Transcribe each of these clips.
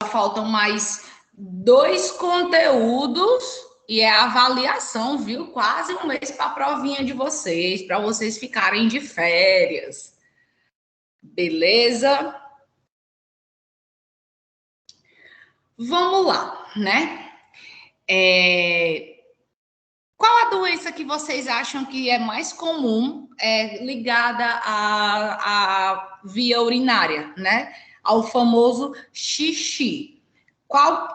faltam mais 2 conteúdos e é a avaliação, viu? Quase um mês para a provinha de vocês, para vocês ficarem de férias. Beleza? Vamos lá, né? Qual a doença que vocês acham que é mais comum ligada à via urinária, né? Ao famoso xixi.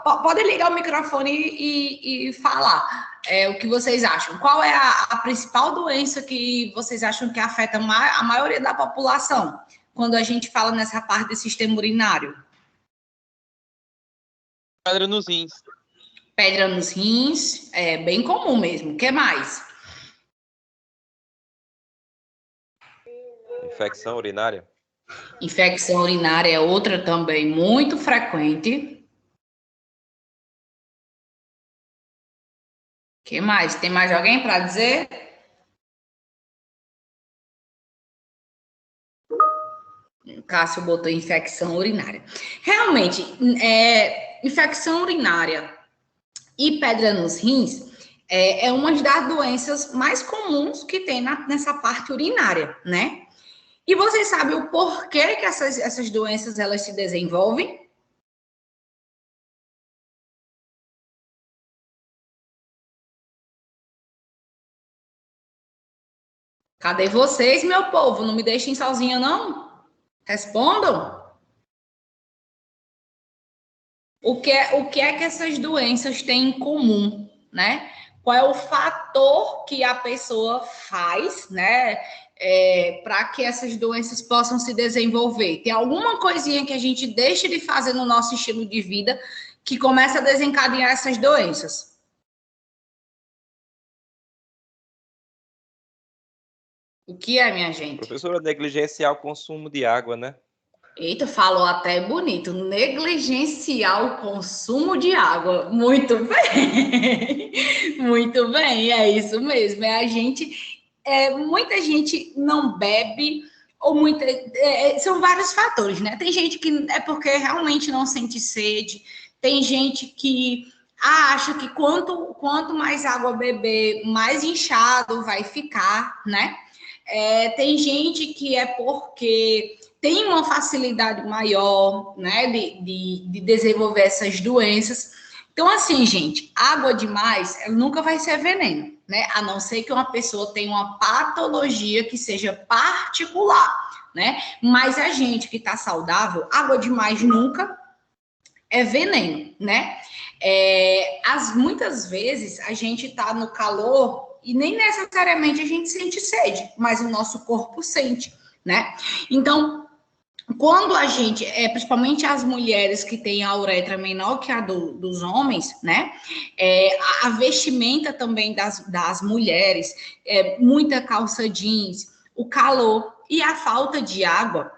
Pode ligar o microfone e falar o que vocês acham. Qual é a principal doença que vocês acham que afeta a maioria da população quando a gente fala nessa parte do sistema urinário? Pedra nos rins. Pedra nos rins, é bem comum mesmo. O que mais? Infecção urinária. Infecção urinária é outra também muito frequente. O que mais? Tem mais alguém para dizer? O Cássio botou infecção urinária. Realmente, infecção urinária e pedra nos rins é uma das doenças mais comuns que tem nessa parte urinária, né? E vocês sabem o porquê que essas doenças elas se desenvolvem? Cadê vocês, meu povo? Não me deixem sozinha, não? Respondam. O que é que essas doenças têm em comum, né? Qual é o fator que a pessoa faz, né? Para que essas doenças possam se desenvolver? Tem alguma coisinha que a gente deixa de fazer no nosso estilo de vida que começa a desencadear essas doenças? O que é, minha gente? Professora, negligenciar o consumo de água, né? Eita, falou até bonito. Negligenciar o consumo de água. Muito bem. Muito bem, é isso mesmo. Muita gente não bebe, ou são vários fatores, né? Tem gente que é porque realmente não sente sede, tem gente que acha que quanto mais água beber, mais inchado vai ficar, né? Tem gente que é porque tem uma facilidade maior, né, de desenvolver essas doenças. Então, assim, gente, água demais nunca vai ser veneno, né? A não ser que uma pessoa tenha uma patologia que seja particular, né? Mas a gente que está saudável, água demais nunca é veneno, né? Muitas vezes a gente está no calor e nem necessariamente a gente sente sede, mas o nosso corpo sente, né? Então, quando a gente, principalmente as mulheres que têm a uretra menor que a dos homens, né? A vestimenta também das mulheres, muita calça jeans, o calor e a falta de água,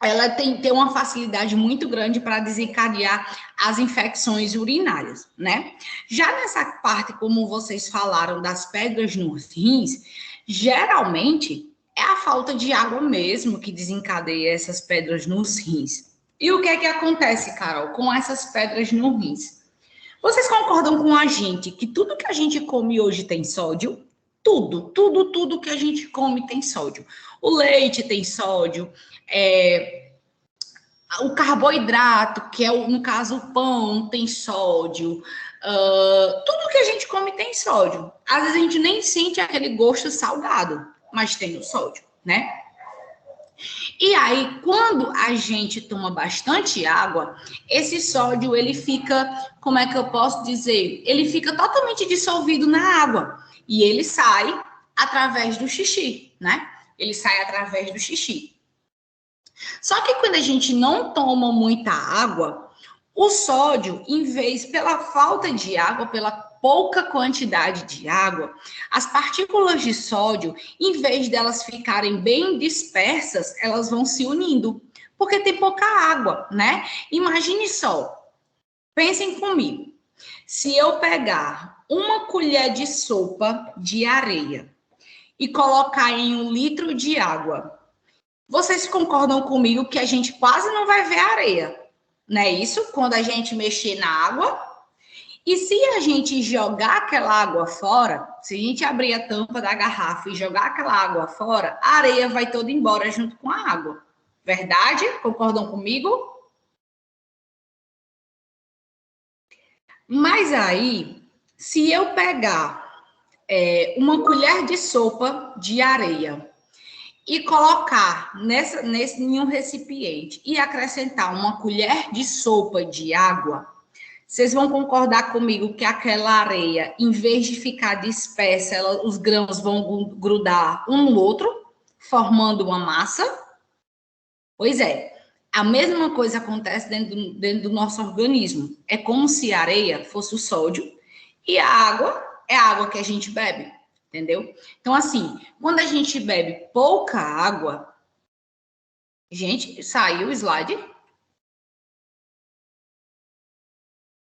ela tem uma facilidade muito grande para desencadear as infecções urinárias, né? Já nessa parte, como vocês falaram, das pedras nos rins, geralmente é a falta de água mesmo que desencadeia essas pedras nos rins. E o que é que acontece, Carol, com essas pedras nos rins? Vocês concordam com a gente que tudo que a gente come hoje tem sódio? Tudo que a gente come tem sódio. O leite tem sódio, o carboidrato, que é, no caso, o pão, tem sódio. Tudo que a gente come tem sódio. Às vezes a gente nem sente aquele gosto salgado, mas tem o sódio, né? E aí, quando a gente toma bastante água, esse sódio, ele fica, como é que eu posso dizer? Ele fica totalmente dissolvido na água. E ele sai através do xixi, né? Ele sai através do xixi. Só que quando a gente não toma muita água, o sódio, pela falta de água, pela pouca quantidade de água, as partículas de sódio, em vez delas ficarem bem dispersas, elas vão se unindo, porque tem pouca água, né? Imagine só, pensem comigo, se eu pegar uma colher de sopa de areia e colocar em 1 litro de água, vocês concordam comigo que a gente quase não vai ver areia, não é isso? Quando a gente mexer na água. E se a gente jogar aquela água fora, se a gente abrir a tampa da garrafa e jogar aquela água fora, a areia vai toda embora junto com a água. Verdade? Concordam comigo? Mas aí, se eu pegar uma colher de sopa de areia e colocar em um recipiente e acrescentar uma colher de sopa de água, vocês vão concordar comigo que aquela areia, em vez de ficar dispersa, os grãos vão grudar um no outro, formando uma massa? Pois é, a mesma coisa acontece dentro do nosso organismo. É como se a areia fosse o sódio e a água é a água que a gente bebe, entendeu? Então, assim, quando a gente bebe pouca água... Gente, saiu o slide?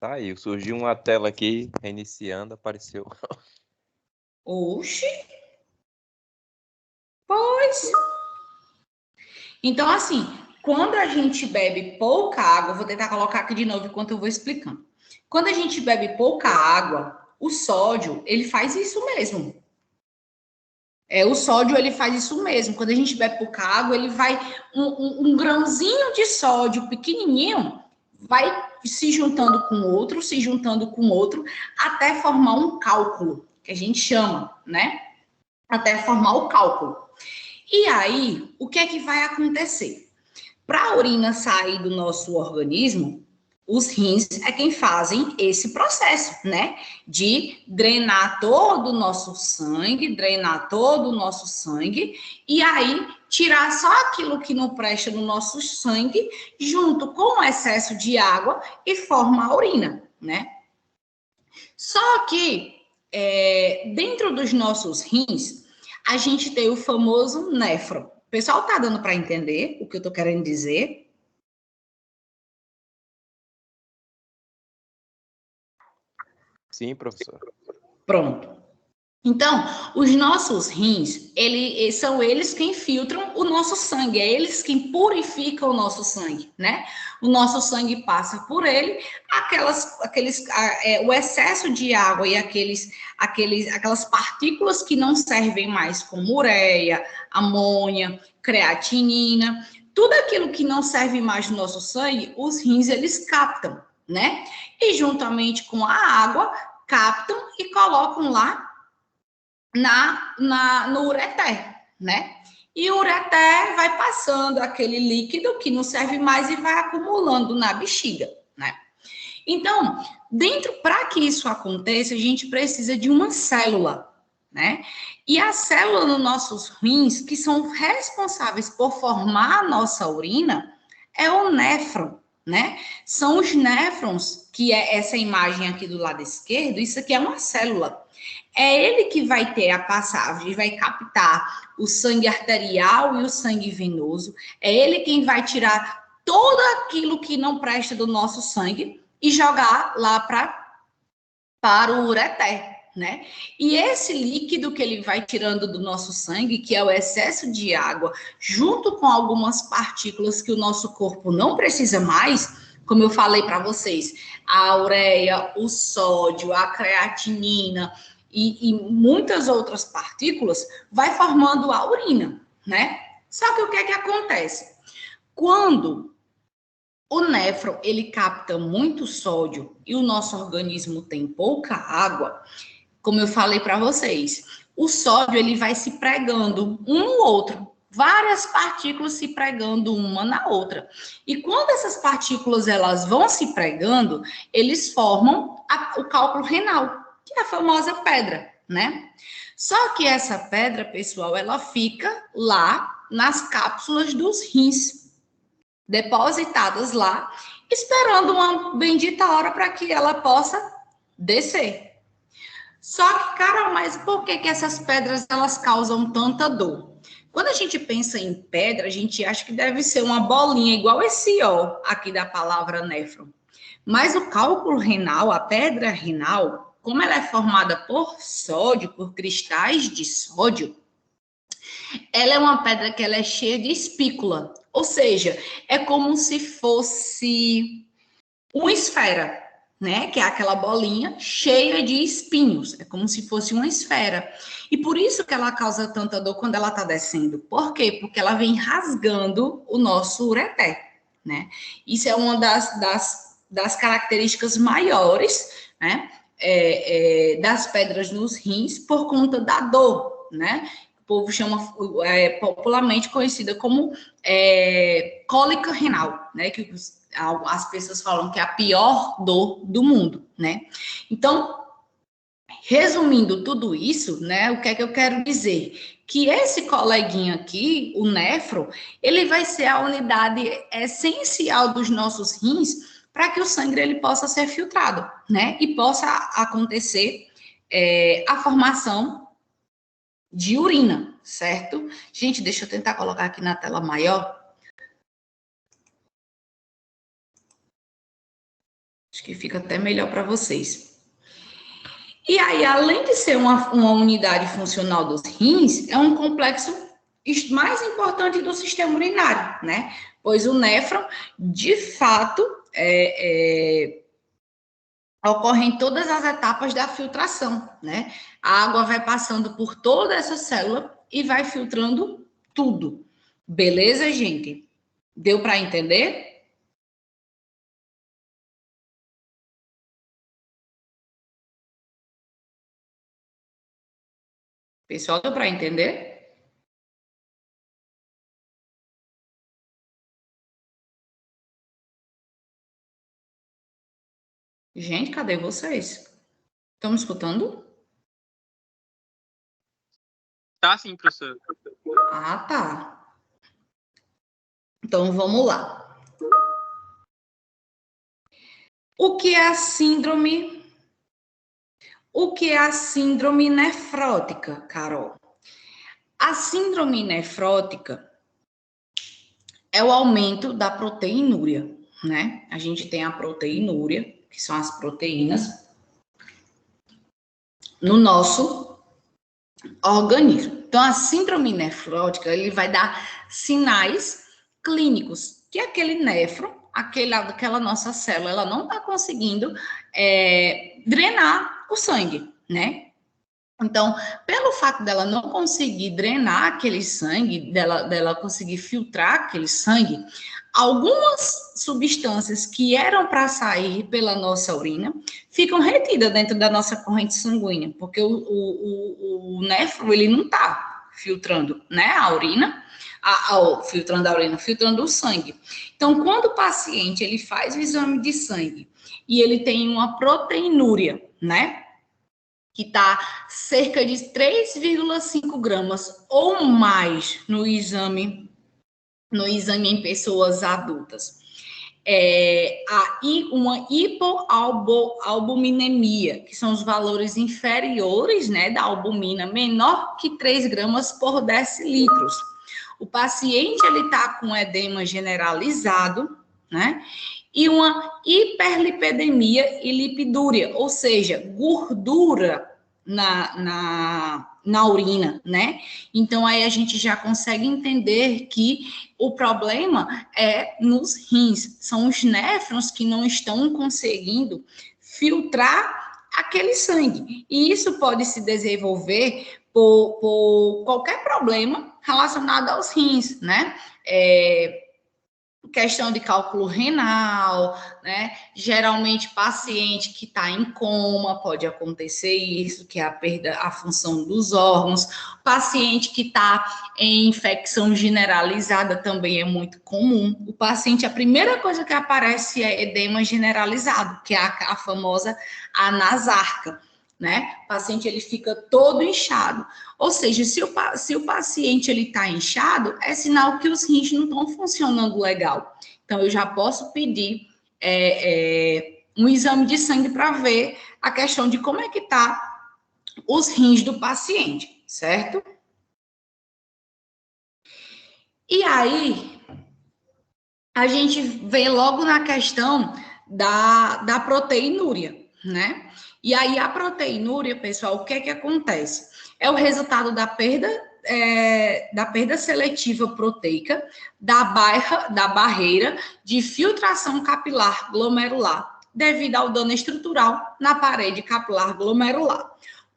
Saiu, surgiu uma tela aqui, reiniciando, apareceu. Oxi! Pois... Então, assim, quando a gente bebe pouca água, vou tentar colocar aqui de novo enquanto eu vou explicando. Quando a gente bebe pouca água, o sódio, ele faz isso mesmo. O sódio, ele faz isso mesmo. Quando a gente bebe pouca água, ele vai... Um grãozinho de sódio pequenininho vai se juntando com outro, até formar um cálculo, que a gente chama, né? Até formar o cálculo. E aí, o que é que vai acontecer? Para a urina sair do nosso organismo, os rins é quem fazem esse processo, né? De drenar todo o nosso sangue, e aí tirar só aquilo que não presta no nosso sangue, junto com o excesso de água, e forma a urina, né? Só que dentro dos nossos rins, a gente tem o famoso néfron. O pessoal tá dando para entender o que eu tô querendo dizer? Sim, professor. Pronto. Então, os nossos rins, são eles quem filtram o nosso sangue, é eles quem purificam o nosso sangue, né? O nosso sangue passa por ele, o excesso de água e aquelas partículas que não servem mais, como ureia, amônia, creatinina, tudo aquilo que não serve mais no nosso sangue, os rins, eles captam, né? E juntamente com a água, captam e colocam lá no ureter, né? E o ureter vai passando aquele líquido que não serve mais e vai acumulando na bexiga, né? Então, para que isso aconteça, a gente precisa de uma célula, né? E a célula nos nossos rins, que são responsáveis por formar a nossa urina, é o néfron, né? São os néfrons, que é essa imagem aqui do lado esquerdo, isso aqui é uma célula. É ele que vai ter a passagem, vai captar o sangue arterial e o sangue venoso. É ele quem vai tirar tudo aquilo que não presta do nosso sangue e jogar lá para o ureter, né? E esse líquido que ele vai tirando do nosso sangue, que é o excesso de água, junto com algumas partículas que o nosso corpo não precisa mais, como eu falei para vocês, a ureia, o sódio, a creatinina e muitas outras partículas, vai formando a urina, né? Só que o que é que acontece? Quando o néfron, ele capta muito sódio e o nosso organismo tem pouca água, como eu falei para vocês, o sódio, ele vai se pregando um no outro, várias partículas se pregando uma na outra. E quando essas partículas, elas vão se pregando, eles formam o cálculo renal, que é a famosa pedra, né? Só que essa pedra, pessoal, ela fica lá nas cápsulas dos rins, depositadas lá, esperando uma bendita hora para que ela possa descer. Só que, Carol, mas por que essas pedras elas causam tanta dor? Quando a gente pensa em pedra, a gente acha que deve ser uma bolinha igual esse ó aqui da palavra néfron. Mas o cálculo renal, a pedra renal, como ela é formada por sódio, por cristais de sódio, ela é uma pedra que ela é cheia de espícula. Ou seja, é como se fosse uma esfera, né? Que é aquela bolinha cheia de espinhos. É como se fosse uma esfera. E por isso que ela causa tanta dor quando ela está descendo. Por quê? Porque ela vem rasgando o nosso ureter, né? Isso é uma das características maiores, né? Das pedras nos rins por conta da dor, né? O povo chama popularmente conhecida como cólica renal, né? Que as pessoas falam que é a pior dor do mundo, né? Então, resumindo tudo isso, né? O que é que eu quero dizer? Que esse coleguinha aqui, o nefro, ele vai ser a unidade essencial dos nossos rins para que o sangue ele possa ser filtrado, né? E possa acontecer a formação de urina, certo? Gente, deixa eu tentar colocar aqui na tela maior. Acho que fica até melhor para vocês. E aí, além de ser uma unidade funcional dos rins, é um complexo mais importante do sistema urinário, né? Pois o néfron, de fato, ocorre em todas as etapas da filtração, né? A água vai passando por toda essa célula e vai filtrando tudo. Beleza, gente? Deu para entender? Pessoal, deu para entender? Gente, cadê vocês? Estão me escutando? Tá sim, professor. Ah, tá. Então, vamos lá. O que é a síndrome? O que é a síndrome nefrótica, Carol? A síndrome nefrótica é o aumento da proteinúria, né? A gente tem a proteinúria, que são as proteínas, no nosso organismo. Então, a síndrome nefrótica, ele vai dar sinais clínicos, que aquele néfron, aquela nossa célula, ela não está conseguindo drenar o sangue, né? Então, pelo fato dela não conseguir drenar aquele sangue, dela conseguir filtrar aquele sangue, algumas substâncias que eram para sair pela nossa urina ficam retidas dentro da nossa corrente sanguínea, porque o néfron, ele não está filtrando, né, a urina, filtrando o sangue. Então, quando o paciente ele faz o exame de sangue e ele tem uma proteinúria, né, que está cerca de 3,5 gramas ou mais no exame em pessoas adultas. Uma hipoalbuminemia, que são os valores inferiores, né, da albumina, menor que 3 gramas por decilitros. O paciente ele está com edema generalizado, né? E uma hiperlipidemia e lipidúria, ou seja, gordura na urina, né? Então, aí a gente já consegue entender que o problema é nos rins. São os néfrons que não estão conseguindo filtrar aquele sangue. E isso pode se desenvolver por qualquer problema relacionado aos rins, né? Questão de cálculo renal, né? Geralmente, paciente que está em coma, pode acontecer isso, que é a perda, a função dos órgãos. Paciente que está em infecção generalizada também é muito comum. O paciente, a primeira coisa que aparece é edema generalizado, que é a famosa anasarca, né? O paciente ele fica todo inchado. Ou seja, se o paciente ele está inchado, é sinal que os rins não estão funcionando legal. Então, eu já posso pedir um exame de sangue para ver a questão de como é que tá os rins do paciente, certo? E aí, a gente vê logo na questão da proteinúria, né? E aí, a proteinúria, pessoal, o que é que acontece? É o resultado da perda seletiva proteica da barreira de filtração capilar glomerular, devido ao dano estrutural na parede capilar glomerular. O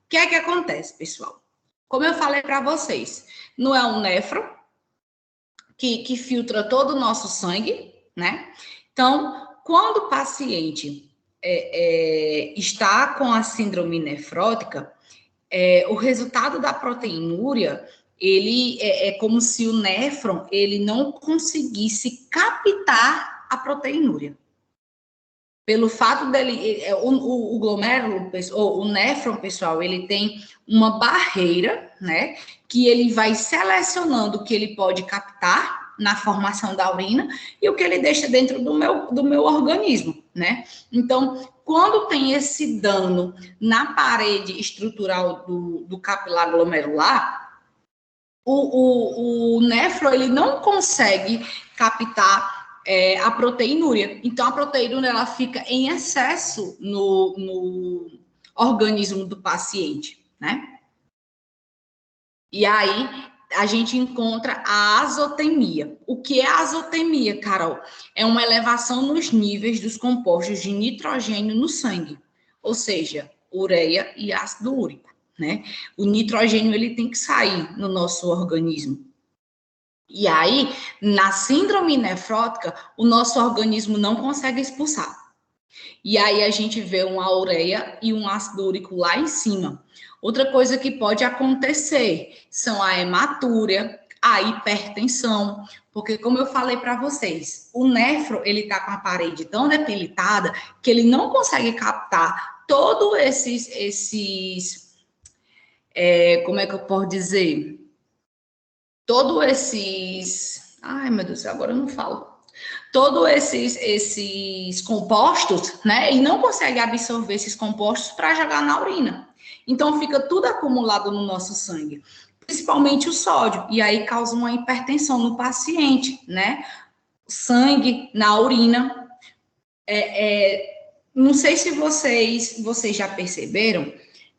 que é que acontece, pessoal? Como eu falei para vocês, não é um néfron que filtra todo o nosso sangue, né? Então, quando o paciente está com a síndrome nefrótica, o resultado da proteinúria, ele é como se o néfron ele não conseguisse captar a proteinúria. Pelo fato dele, o glomérulo, ou o néfron, pessoal, ele tem uma barreira, né, que ele vai selecionando o que ele pode captar na formação da urina e o que ele deixa dentro do meu organismo, né? Então, quando tem esse dano na parede estrutural do capilar glomerular, o néfron, ele não consegue captar a proteinúria. Então, a proteinúria, ela fica em excesso no organismo do paciente, né? E aí, a gente encontra a azotemia. O que é a azotemia, Carol? É uma elevação nos níveis dos compostos de nitrogênio no sangue, ou seja, ureia e ácido úrico, né? O nitrogênio, ele tem que sair no nosso organismo. E aí, na síndrome nefrótica, o nosso organismo não consegue expulsar. E aí a gente vê uma ureia e um ácido úrico lá em cima. Outra coisa que pode acontecer são a hematúria, a hipertensão, porque como eu falei para vocês, o néfron, ele está com a parede tão debilitada que ele não consegue captar todos como é que eu posso dizer? Todos esses... Ai, meu Deus, agora eu não falo. Todos esses compostos, né? Ele não consegue absorver esses compostos para jogar na urina. Então, fica tudo acumulado no nosso sangue, principalmente o sódio, e aí causa uma hipertensão no paciente, né? Sangue na urina. Não sei se vocês já perceberam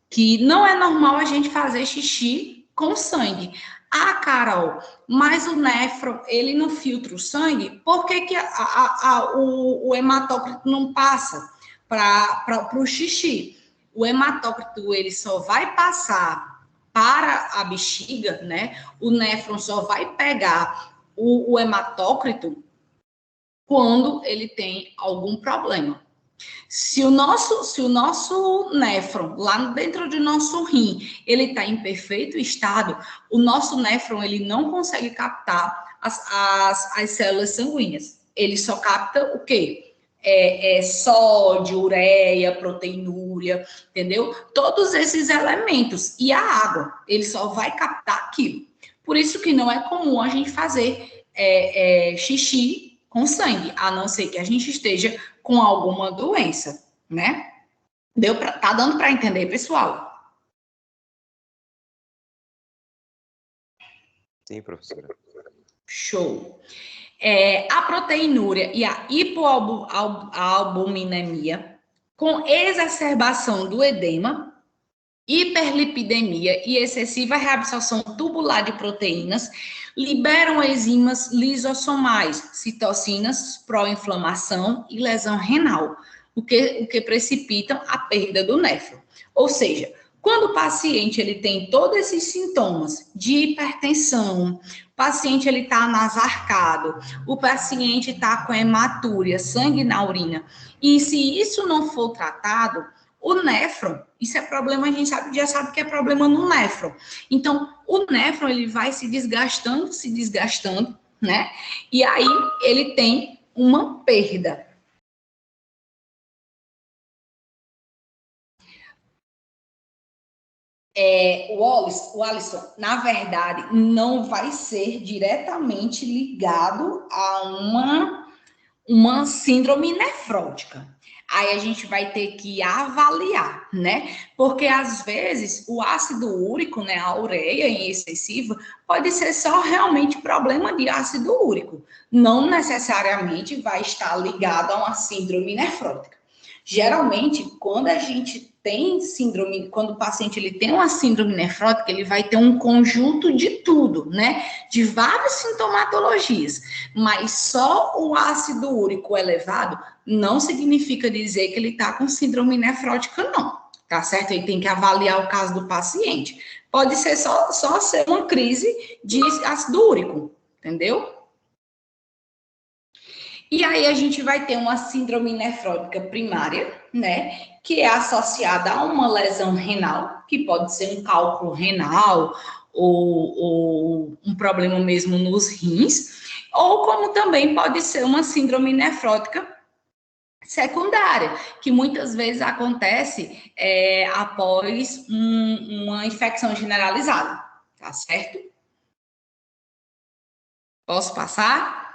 que não é normal a gente fazer xixi com sangue. Ah, Carol, mas o néfron, ele não filtra o sangue? Por que o hematócrito não passa para o xixi? O hematócrito, ele só vai passar para a bexiga, né? O néfron só vai pegar o hematócrito quando ele tem algum problema. Se o nosso néfron, lá dentro do nosso rim, ele está em perfeito estado, o nosso néfron, ele não consegue captar as células sanguíneas. Ele só capta o quê? Sódio, ureia, proteinúria, entendeu? Todos esses elementos. E a água, ele só vai captar aquilo. Por isso que não é comum a gente fazer xixi com sangue, a não ser que a gente esteja com alguma doença, né? Tá dando para entender, pessoal? Sim, professora. Show. A proteinúria e a hipoalbuminemia, com exacerbação do edema, hiperlipidemia e excessiva reabsorção tubular de proteínas, liberam enzimas lisossomais, citocinas, pró-inflamação e lesão renal, o que precipitam a perda do néfron. Ou seja, quando o paciente ele tem todos esses sintomas de hipertensão, o paciente ele está nasarcado, o paciente está com hematúria, sangue na urina, e se isso não for tratado, o néfron, isso é problema, a gente já sabe que é problema no néfron. Então, o néfron, ele vai se desgastando, né? E aí, ele tem uma perda. O Alisson, na verdade, não vai ser diretamente ligado a uma síndrome nefrótica. Aí a gente vai ter que avaliar, né? Porque às vezes o ácido úrico, né, a ureia em excessiva, pode ser só realmente problema de ácido úrico. Não necessariamente vai estar ligado a uma síndrome nefrótica. Geralmente, quando a gente tem síndrome, quando o paciente ele tem uma síndrome nefrótica, ele vai ter um conjunto de tudo, né? De várias sintomatologias, mas só o ácido úrico elevado não significa dizer que ele está com síndrome nefrótica, não, tá certo? Ele tem que avaliar o caso do paciente. Pode ser só ser uma crise de ácido úrico, entendeu? E aí a gente vai ter uma síndrome nefrótica primária, né, que é associada a uma lesão renal, que pode ser um cálculo renal ou um problema mesmo nos rins, ou como também pode ser uma síndrome nefrótica secundária, que muitas vezes acontece após uma infecção generalizada, tá certo? Posso passar?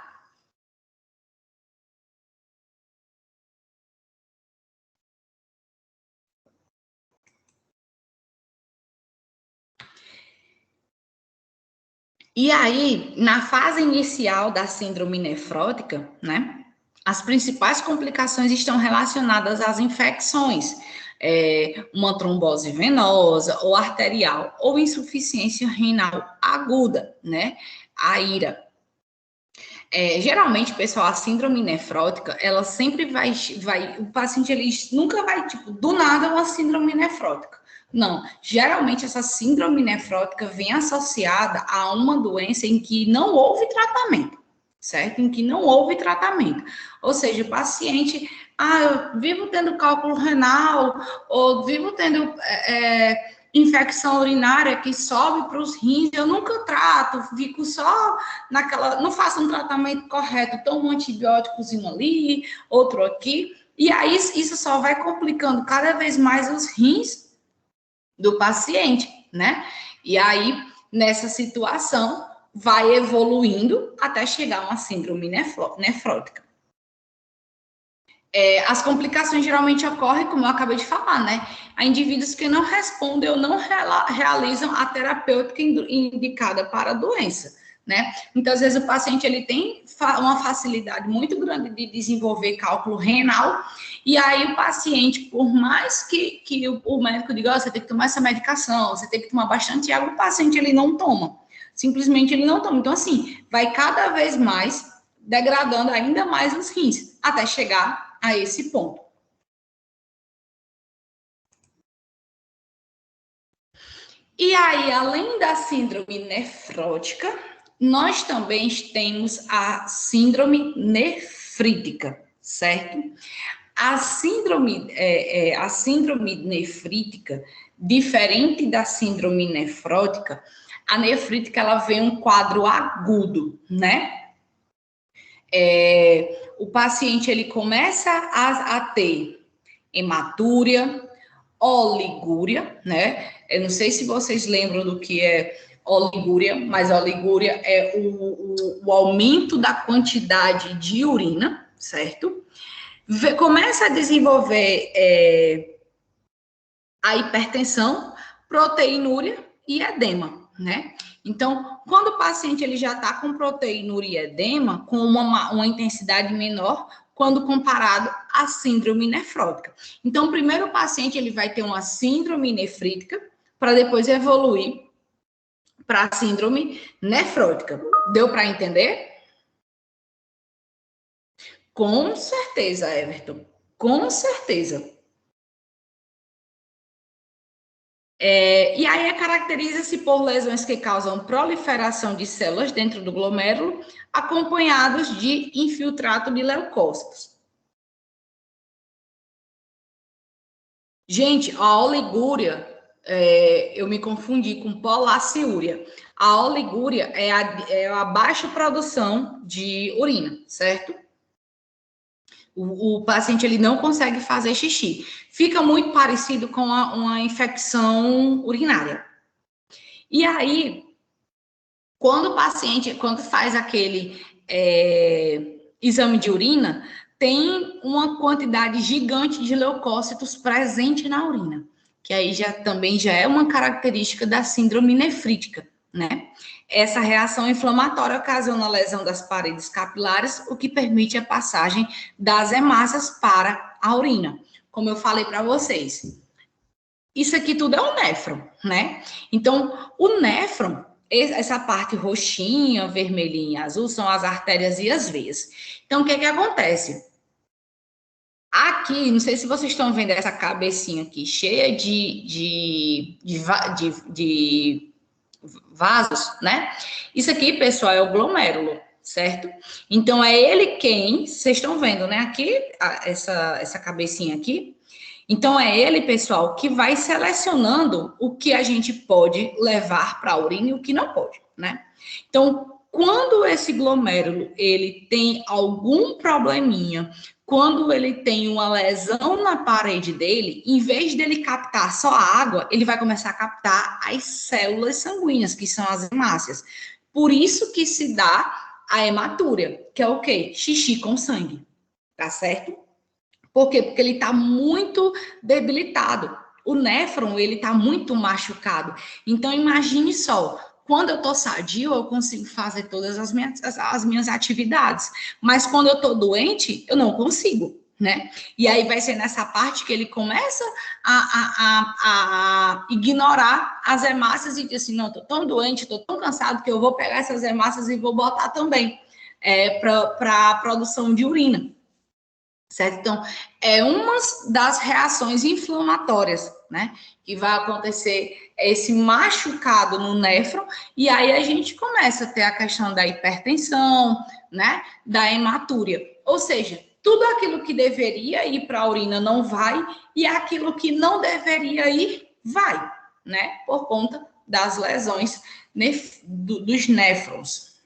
E aí, na fase inicial da síndrome nefrótica, né, as principais complicações estão relacionadas às infecções, uma trombose venosa ou arterial, ou insuficiência renal aguda, né, a IRA. Geralmente, pessoal, a síndrome nefrótica, ela sempre vai, o paciente ele nunca vai, tipo, do nada uma síndrome nefrótica. Não, geralmente essa síndrome nefrótica vem associada a uma doença em que não houve tratamento, certo? Em que não houve tratamento. Ou seja, o paciente, eu vivo tendo cálculo renal, ou vivo tendo infecção urinária que sobe para os rins, eu nunca trato, fico só naquela, não faço um tratamento correto, tomo um antibióticozinho ali, outro aqui, e aí isso só vai complicando cada vez mais os rins do paciente, né? E aí, nessa situação, vai evoluindo até chegar a uma síndrome nefrótica. As complicações geralmente ocorrem, como eu acabei de falar, né? A indivíduos que não respondem ou não realizam a terapêutica indicada para a doença, né? Muitas vezes o paciente ele tem uma facilidade muito grande de desenvolver cálculo renal, e aí o paciente, por mais que o médico diga, você tem que tomar essa medicação, você tem que tomar bastante água, o paciente ele não toma. Simplesmente ele não toma. Então, assim, vai cada vez mais degradando ainda mais os rins, até chegar a esse ponto. E aí, além da síndrome nefrótica, nós também temos a síndrome nefrítica, certo? A síndrome nefrítica, diferente da síndrome nefrótica, a nefrítica ela vem um quadro agudo, né? O paciente ele começa a ter hematúria, oligúria, né? Eu não sei se vocês lembram do que é oligúria, mas a oligúria é o aumento da quantidade de urina, certo? Começa a desenvolver a hipertensão, proteinúria e edema, né? Então, quando o paciente ele já está com proteinúria e edema, com uma intensidade menor, quando comparado à síndrome nefrótica. Então, primeiro o paciente ele vai ter uma síndrome nefrítica, para depois evoluir para a síndrome nefrótica. Deu para entender? Com certeza, Everton. Com certeza. E aí caracteriza-se por lesões que causam proliferação de células dentro do glomérulo, acompanhados de infiltrato de leucócitos. Gente, a oligúria, eu me confundi com polaciúria. A oligúria é a baixa produção de urina, certo? O paciente ele não consegue fazer xixi. Fica muito parecido com uma infecção urinária. E aí, quando o paciente, quando faz aquele exame de urina, tem uma quantidade gigante de leucócitos presente na urina, que aí também já é uma característica da síndrome nefrítica, né? Essa reação inflamatória ocasiona a lesão das paredes capilares, o que permite a passagem das hemácias para a urina. Como eu falei para vocês, Isso aqui tudo é o néfron, né? Então, o néfron, essa parte roxinha, vermelhinha, azul, são as artérias e as veias. Então, o que acontece? Aqui, não sei se vocês estão vendo essa cabecinha aqui, cheia de vasos, né? Isso aqui, pessoal, é o glomérulo, certo? Então, é ele quem, vocês estão vendo, né? Aqui, essa cabecinha aqui. Então, é ele, pessoal, que vai selecionando o que a gente pode levar para a urina e o que não pode, né? Então, quando esse glomérulo, ele tem algum probleminha, quando ele tem uma lesão na parede dele, em vez dele captar só a água, ele vai começar a captar as células sanguíneas, que são as hemácias. Por isso que se dá a hematúria, que é o quê? Xixi com sangue, tá certo? Por quê? Porque ele está muito debilitado. O néfron, ele está muito machucado. Então, imagine só, quando eu estou sadio, eu consigo fazer todas as minhas atividades. Mas quando eu estou doente, eu não consigo, né? E aí vai ser nessa parte que ele começa a ignorar as hemácias e diz assim, não, estou tão doente, estou tão cansado que eu vou pegar essas hemácias e vou botar também para a produção de urina. Certo? Então, é uma das reações inflamatórias, né? Que vai acontecer esse machucado no néfron, e aí a gente começa a ter a questão da hipertensão, né? Da hematúria. Ou seja, tudo aquilo que deveria ir para a urina não vai, e aquilo que não deveria ir, vai, né? Por conta das lesões dos néfrons.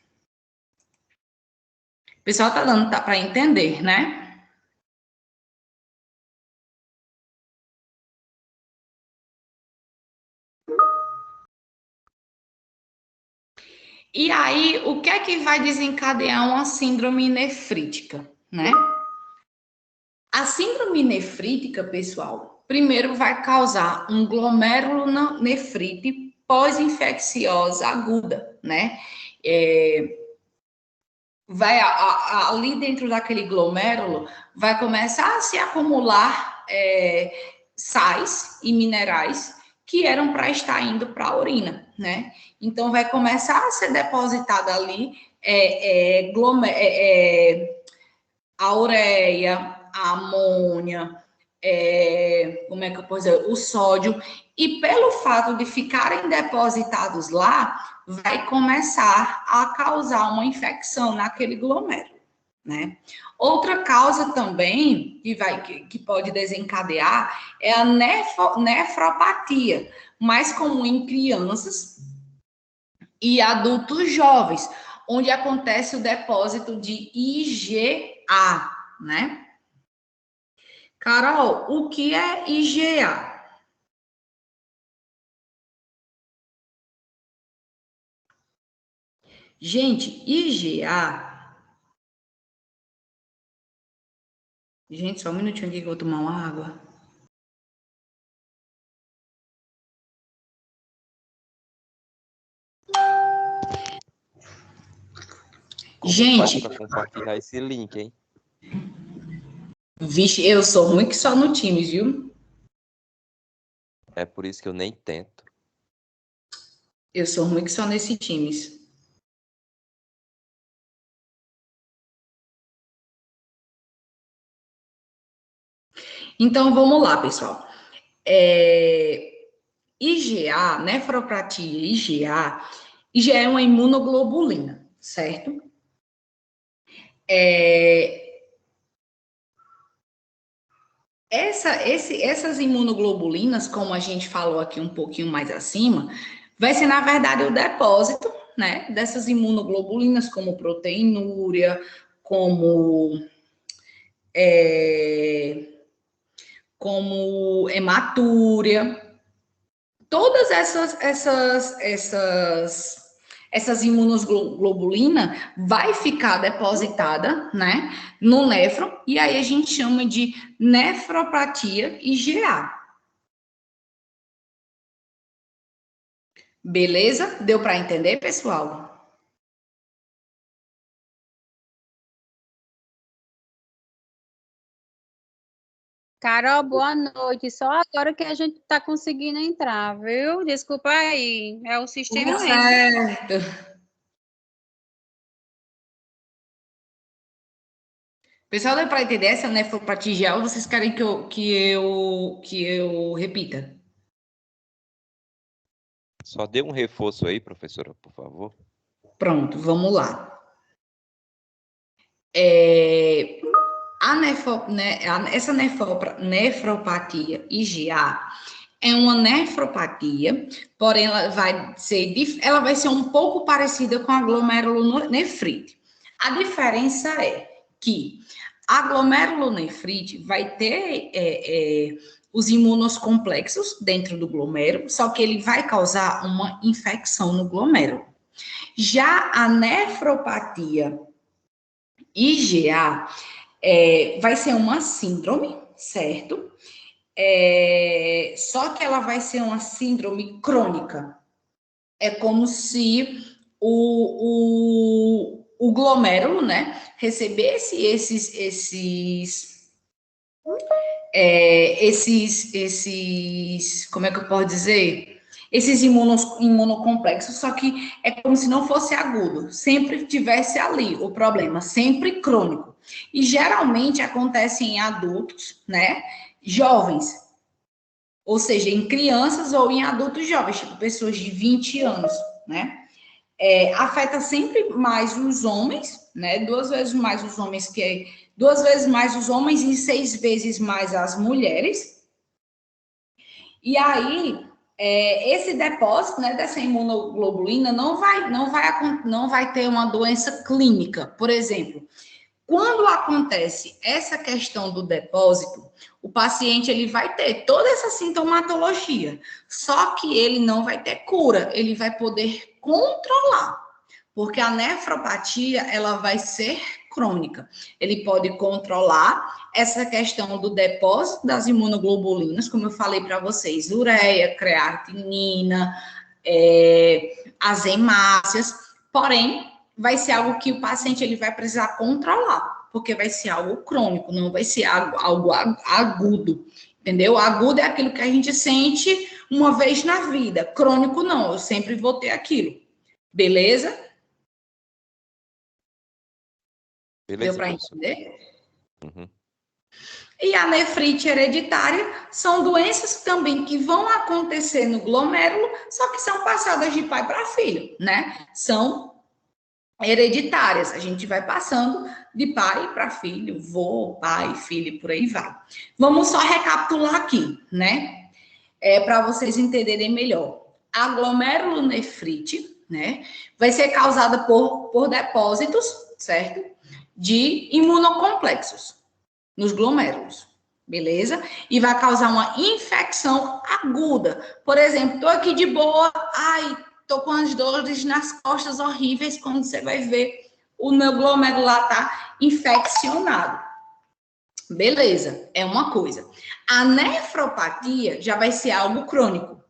O pessoal tá dando para entender, né? E aí, o que é que vai desencadear uma síndrome nefrítica, né? A síndrome nefrítica, pessoal, primeiro vai causar um glomerulonefrite pós-infecciosa aguda, né? Vai ali dentro daquele glomérulo, vai começar a se acumular sais e minerais que eram para estar indo para a urina, né? Então, vai começar a ser depositada ali a ureia, a amônia, como é que eu posso dizer? O sódio, e pelo fato de ficarem depositados lá, vai começar a causar uma infecção naquele glomérulo, né? Outra causa também que pode desencadear é a nefropatia, mais comum em crianças e adultos jovens, onde acontece o depósito de IgA, né? Carol, o que é IgA? Gente, IgA. Gente, só um minutinho aqui que eu vou tomar uma água. Gente, para compartilhar esse link, hein? Vixe, eu sou ruim que só no Teams, viu? É por isso que eu nem tento. Eu sou ruim que só nesse Teams. Então, vamos lá, pessoal. IgA, nefropatia IgA é uma imunoglobulina, certo? Essas imunoglobulinas, como a gente falou aqui um pouquinho mais acima, vai ser, na verdade, o depósito, né, dessas imunoglobulinas, como proteinúria, como hematúria. Todas essas imunoglobulinas vai ficar depositada, né, no néfron, e aí a gente chama de nefropatia IgA. Beleza? Deu para entender, pessoal? Carol, boa noite. Só agora que a gente está conseguindo entrar, viu? Desculpa aí, é o sistema Tudo mesmo. certo. Pessoal, deu para entender essa nefropatia ou vocês querem que eu repita? Só dê um reforço aí, professora, por favor. Pronto, vamos lá. Essa nefropatia IgA é uma nefropatia, porém ela vai ser um pouco parecida com a glomerulonefrite. A diferença é que a glomerulonefrite vai ter os imunos complexos dentro do glomérulo, só que ele vai causar uma infecção no glomérulo. Já a nefropatia IgA vai ser uma síndrome, certo? Só que ela vai ser uma síndrome crônica. É como se o glomérulo, né, recebesse como é que eu posso dizer? Esses imunocomplexos, só que é como se não fosse agudo, sempre tivesse ali o problema, sempre crônico. E geralmente acontece em adultos, né, jovens, ou seja, em crianças ou em adultos jovens, tipo pessoas de 20 anos, né? Afeta sempre mais os homens, né? 2 vezes mais os homens e 6 vezes mais as mulheres. E aí, esse depósito, né, dessa imunoglobulina não vai ter uma doença clínica. Por exemplo, quando acontece essa questão do depósito, o paciente ele vai ter toda essa sintomatologia, só que ele não vai ter cura, ele vai poder controlar, porque a nefropatia ela vai ser crônica. Ele pode controlar essa questão do depósito das imunoglobulinas, como eu falei para vocês, ureia, creatinina, as hemácias, porém, vai ser algo que o paciente ele vai precisar controlar, porque vai ser algo crônico, não vai ser algo agudo, entendeu? Agudo é aquilo que a gente sente uma vez na vida, crônico não, eu sempre vou ter aquilo, beleza? Beleza, Deu para professor. entender? Uhum. E a nefrite hereditária são doenças também que vão acontecer no glomérulo, só que são passadas de pai para filho, né? São hereditárias, a gente vai passando de pai para filho, vô, pai, filho, por aí vai. Vamos só recapitular aqui, né? Para vocês entenderem melhor. A glomerulonefrite, né? Vai ser causada por depósitos, certo? De imunocomplexos nos glomérulos, beleza? E vai causar uma infecção aguda. Por exemplo, tô aqui de boa, tô com as dores nas costas horríveis, quando você vai ver o meu glômerulo lá tá infeccionado. Beleza, é uma coisa. A nefropatia já vai ser algo crônico.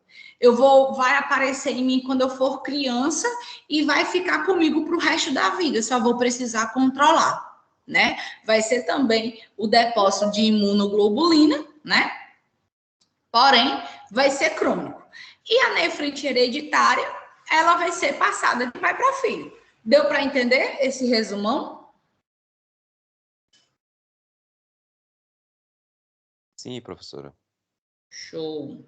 Vai aparecer em mim quando eu for criança e vai ficar comigo para o resto da vida. Só vou precisar controlar, né? Vai ser também o depósito de imunoglobulina, né? Porém, vai ser crônico. E a nefrite hereditária, ela vai ser passada de pai para filho. Deu para entender esse resumão? Sim, professora. Show.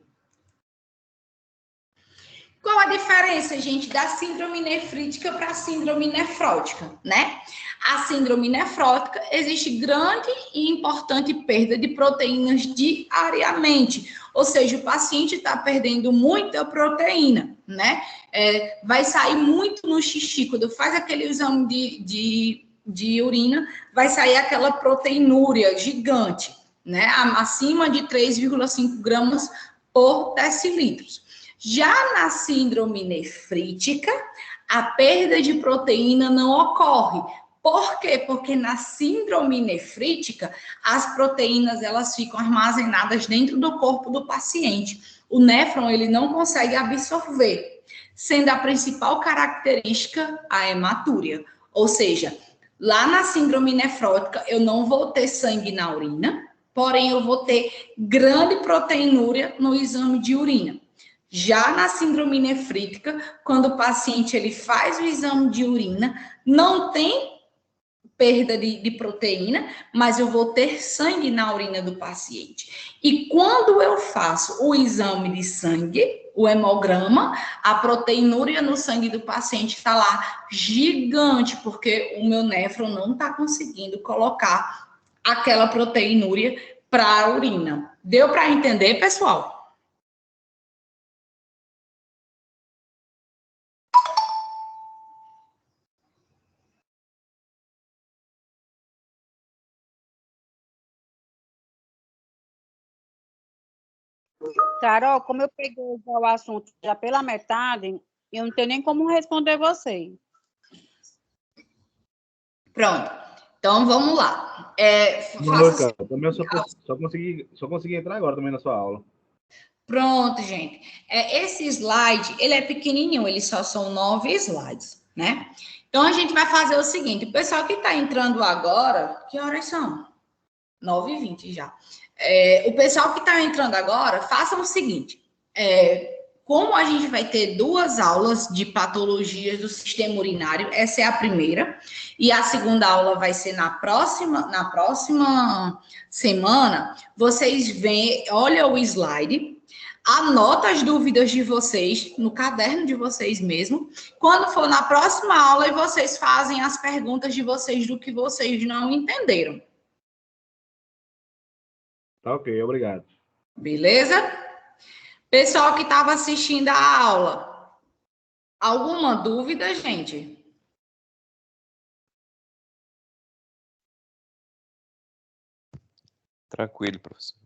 Qual a diferença, gente, da síndrome nefrítica para a síndrome nefrótica, né? A síndrome nefrótica existe grande e importante perda de proteínas diariamente, ou seja, o paciente está perdendo muita proteína, né? Vai sair muito no xixi, quando faz aquele exame de urina, vai sair aquela proteinúria gigante, né? Acima de 3,5 gramas por decilitros. Já na síndrome nefrítica, a perda de proteína não ocorre. Por quê? Porque na síndrome nefrítica, as proteínas elas ficam armazenadas dentro do corpo do paciente. O néfron ele não consegue absorver, sendo a principal característica a hematúria. Ou seja, lá na síndrome nefrótica, eu não vou ter sangue na urina, porém eu vou ter grande proteinúria no exame de urina. Já na síndrome nefrítica, quando o paciente ele faz o exame de urina, não tem perda de proteína, mas eu vou ter sangue na urina do paciente. E quando eu faço o exame de sangue, o hemograma, a proteinúria no sangue do paciente está lá gigante, porque o meu néfron não está conseguindo colocar aquela proteinúria para a urina. Deu para entender, pessoal? Carol, como eu peguei já o assunto já pela metade, eu não tenho nem como responder você. Pronto. Então, vamos lá. Boa, cara. Também eu só consegui entrar agora também na sua aula. Pronto, gente. Esse slide, ele é pequenininho, ele só são 9 slides, né? Então, a gente vai fazer o seguinte, o pessoal que está entrando agora, que horas são? 9h20 já. O pessoal que está entrando agora, façam o seguinte, como a gente vai ter 2 aulas de patologias do sistema urinário, essa é a primeira, e a segunda aula vai ser na próxima semana, vocês olham o slide, anota as dúvidas de vocês no caderno de vocês mesmo. Quando for na próxima aula, vocês fazem as perguntas de vocês do que vocês não entenderam. Tá ok, obrigado. Beleza? Pessoal que estava assistindo a aula, alguma dúvida, gente? Tranquilo, professor.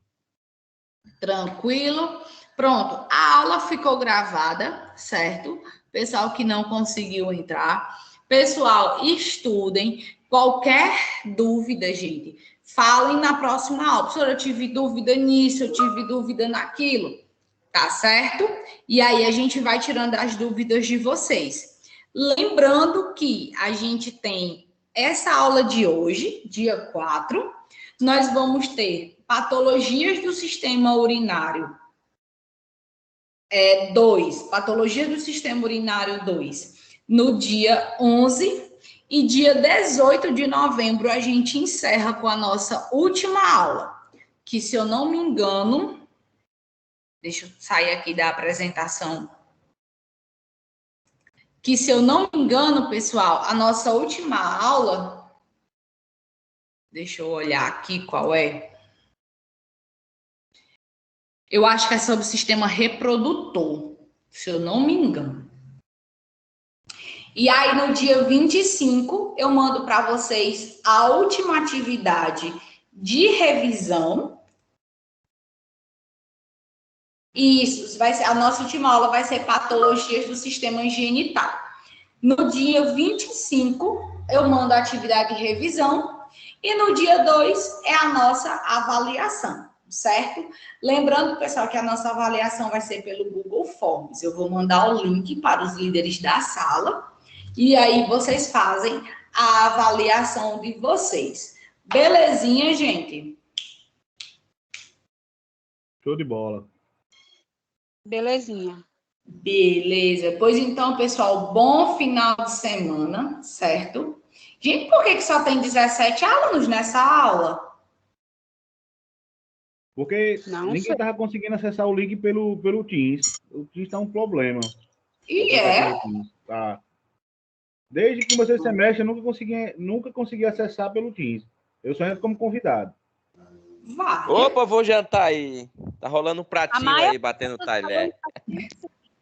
Tranquilo. Pronto, a aula ficou gravada, certo? Pessoal que não conseguiu entrar. Pessoal, estudem. Qualquer dúvida, gente, falem na próxima aula. Professora, eu tive dúvida nisso, eu tive dúvida naquilo. Tá certo? E aí a gente vai tirando as dúvidas de vocês. Lembrando que a gente tem essa aula de hoje, dia 4, nós vamos ter patologias do sistema urinário 2, patologias do sistema urinário 2, no dia 11, e dia 18 de novembro a gente encerra com a nossa última aula, que se eu não me engano, deixa eu sair aqui da apresentação, que se eu não me engano, pessoal, a nossa última aula, deixa eu olhar aqui qual é, eu acho que é sobre o sistema reprodutor, se eu não me engano. E aí, no dia 25, eu mando para vocês a última atividade de revisão. Isso, vai ser, a nossa última aula vai ser patologias do sistema genital. No dia 25, eu mando a atividade de revisão. E no dia 2 é a nossa avaliação, certo? Lembrando, pessoal, que a nossa avaliação vai ser pelo Google Forms. Eu vou mandar o link para os líderes da sala. E aí vocês fazem a avaliação de vocês. Belezinha, gente? Show de bola. Belezinha. Beleza. Pois então, pessoal, bom final de semana, certo? Gente, por que só tem 17 alunos nessa aula? Porque Não ninguém sei. estava conseguindo acessar o link pelo Teams. O Teams está um problema. E é? Tá. Desde que comecei o semestre, eu nunca consegui acessar pelo Teams. Eu só entro como convidado. Vai. Opa, vou jantar aí. Tá rolando um pratinho Maia- aí, batendo o talher.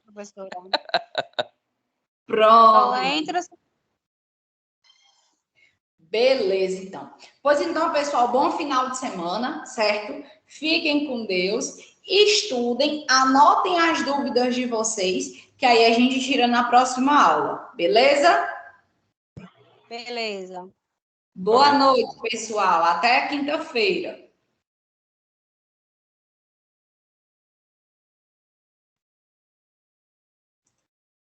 Professora. Pronto. Só entra. Beleza, então. Pois então, pessoal, bom final de semana, certo? Fiquem com Deus, estudem, anotem as dúvidas de vocês, que aí a gente tira na próxima aula, beleza? Beleza. Boa noite, pessoal. Até quinta-feira.